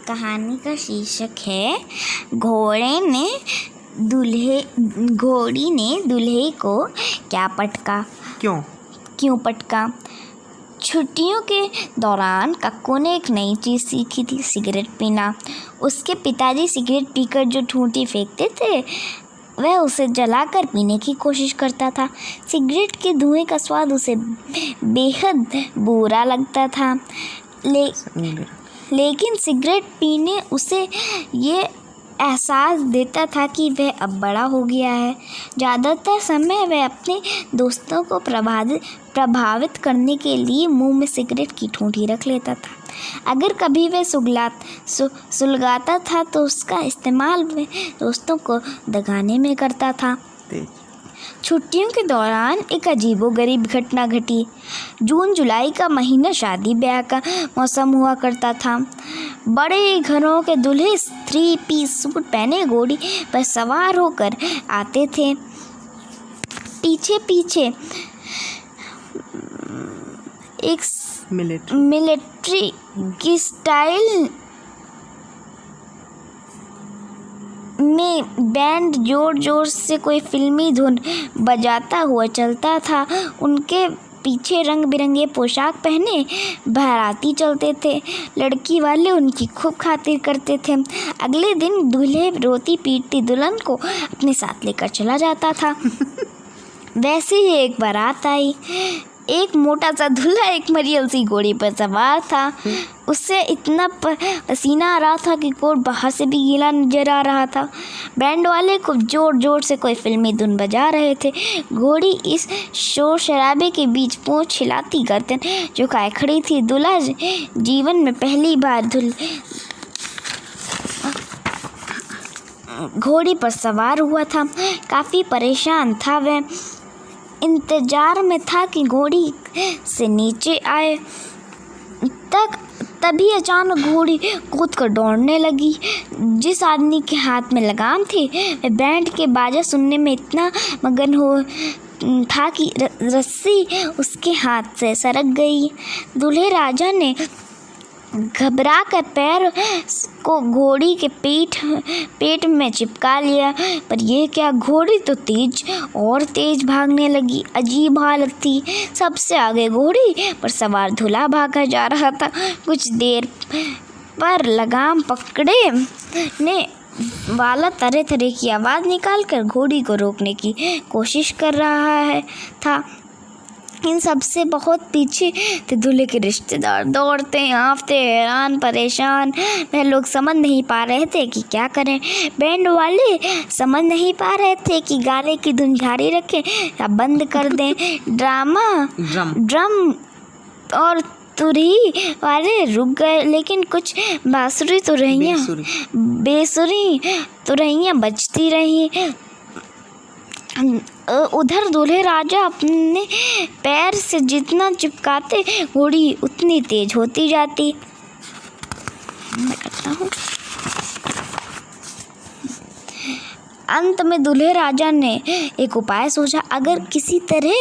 कहानी का शीर्षक है घोड़ी ने दूल्हे को क्या पटका। क्यों पटका? छुट्टियों के दौरान कक्कू ने एक नई चीज़ सीखी थी, सिगरेट पीना। उसके पिताजी सिगरेट पीकर जो ठूंठी फेंकते थे वह उसे जलाकर पीने की कोशिश करता था। सिगरेट के धुएं का स्वाद उसे बेहद बुरा लगता था, लेकिन सिगरेट पीने उसे ये एहसास देता था कि वह अब बड़ा हो गया है। ज़्यादातर समय वह अपने दोस्तों को प्रभावित करने के लिए मुंह में सिगरेट की ठूंठी रख लेता था। अगर कभी वह सुलगाता था तो उसका इस्तेमाल वह दोस्तों को दगाने में करता था। छुट्टियों के दौरान एक अजीबोगरीब घटना घटी। जून जुलाई का महीना शादी ब्याह का मौसम हुआ करता था। बड़े घरों के दूल्हे 3 पीस सूट पहने घोड़ी पर सवार होकर आते थे। पीछे पीछे एक मिलिट्री की स्टाइल में बैंड जोर जोर से कोई फिल्मी धुन बजाता हुआ चलता था। उनके पीछे रंग बिरंगे पोशाक पहने बाराती चलते थे। लड़की वाले उनकी खूब खातिर करते थे। अगले दिन दूल्हे रोती पीटती दुल्हन को अपने साथ लेकर चला जाता था। वैसे ही एक बारात आई। एक मोटा सा दूल्हा एक मरियल सी घोड़ी पर सवार था। उससे इतना पसीना आ रहा था कि कोट बाहर से भी गीला नजर आ रहा था। बैंड वाले को जोर जोर से कोई फिल्मी धुन बजा रहे थे। घोड़ी इस शोर शराबे के बीच पूंछ हिलाती गर्दन झुकाए खड़ी थी। दूल्हा जीवन में पहली बार घोड़ी पर सवार हुआ था। काफ़ी परेशान था वह। इंतजार में था कि घोड़ी से नीचे आए। तभी अचानक घोड़ी कूदकर दौड़ने लगी। जिस आदमी के हाथ में लगाम थी वह बैंड के बाजा सुनने में इतना मगन हो था कि रस्सी उसके हाथ से सरक गई। दूल्हे राजा ने घबरा कर पैर को घोड़ी के पेट में चिपका लिया। पर यह क्या, घोड़ी तो तेज भागने लगी। अजीब हालत थी। सबसे आगे घोड़ी पर सवार दूल्हा भागा जा रहा था। कुछ देर पर लगाम पकड़ने वाला तरह तरह की आवाज़ निकालकर घोड़ी को रोकने की कोशिश कर रहा था। इन सबसे बहुत पीछे थे दूल्हे के रिश्तेदार, दौड़ते हाँफते हैरान परेशान। वह लोग समझ नहीं पा रहे थे कि क्या करें। बैंड वाले समझ नहीं पा रहे थे कि गाने की धुन जारी रखें या बंद कर दें। ड्रम और तुरही वाले रुक गए, लेकिन कुछ बेसुरी तुरहियां बजती रहीं। उधर दूल्हे राजा अपने पैर से जितना चिपकाते घोड़ी उतनी तेज होती जाती। मैं करता हूँ। अंत में दूल्हे राजा ने एक उपाय सोचा। अगर किसी तरह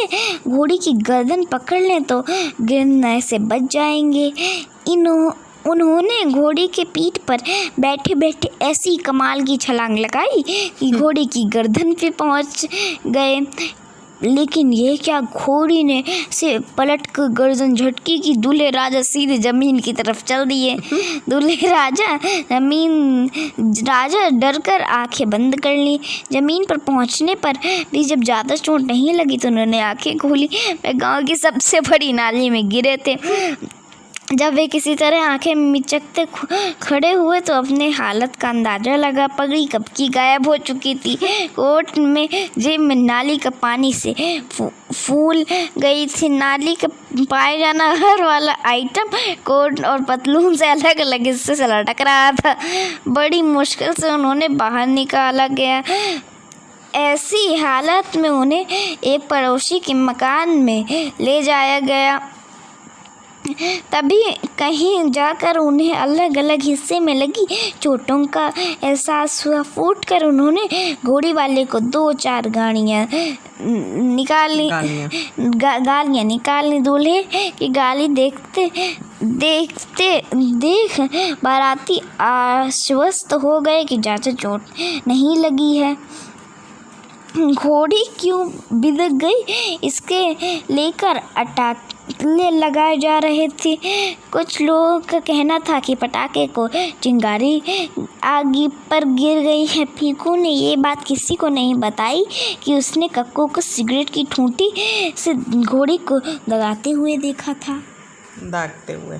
घोड़ी की गर्दन पकड़ लें तो गिरने से बच जाएंगे। उन्होंने घोड़ी के पीठ पर बैठे बैठे ऐसी कमाल की छलांग लगाई कि घोड़ी की गर्दन पे पहुंच गए। लेकिन ये क्या, घोड़ी ने से पलट कर गर्दन झटकी कि दूल्हे राजा सीधे जमीन की तरफ चल दिए। दूल्हे राजा डर कर आंखें बंद कर ली। जमीन पर पहुंचने पर भी जब ज़्यादा चोट नहीं लगी तो उन्होंने आंखें खोली। वे गांव की सबसे बड़ी नाली में गिरे थे। जब वे किसी तरह आंखें मिचकते खड़े हुए तो अपने हालत का अंदाज़ा लगा। पगड़ी कब की गायब हो चुकी थी। कोट में जेब में नाली का पानी से फूल गई थी। नाली का पाए जाना हर वाला आइटम कोट और पतलून से अलग अलग हिस्से से लटक रहा था। बड़ी मुश्किल से उन्होंने बाहर निकाला गया। ऐसी हालत में उन्हें एक पड़ोसी के मकान में ले जाया गया। तभी कहीं जाकर उन्हें अलग अलग हिस्से में लगी चोटों का एहसास हुआ। फूट कर उन्होंने घोड़ी वाले को 2-4 गालियाँ निकाली। दूल्हे की गाली देखते देखते देख बाराती आश्वस्त हो गए कि चाचा चोट नहीं लगी है। घोड़ी क्यों बिदक गई इसके लेकर अटाकले लगाए जा रहे थे। कुछ लोगों का कहना था कि पटाखे को चिंगारी आग पर गिर गई है। पीकू ने ये बात किसी को नहीं बताई कि उसने कक्कू को सिगरेट की ठूंठी से घोड़ी को दगाते हुए देखा था। दागते हुए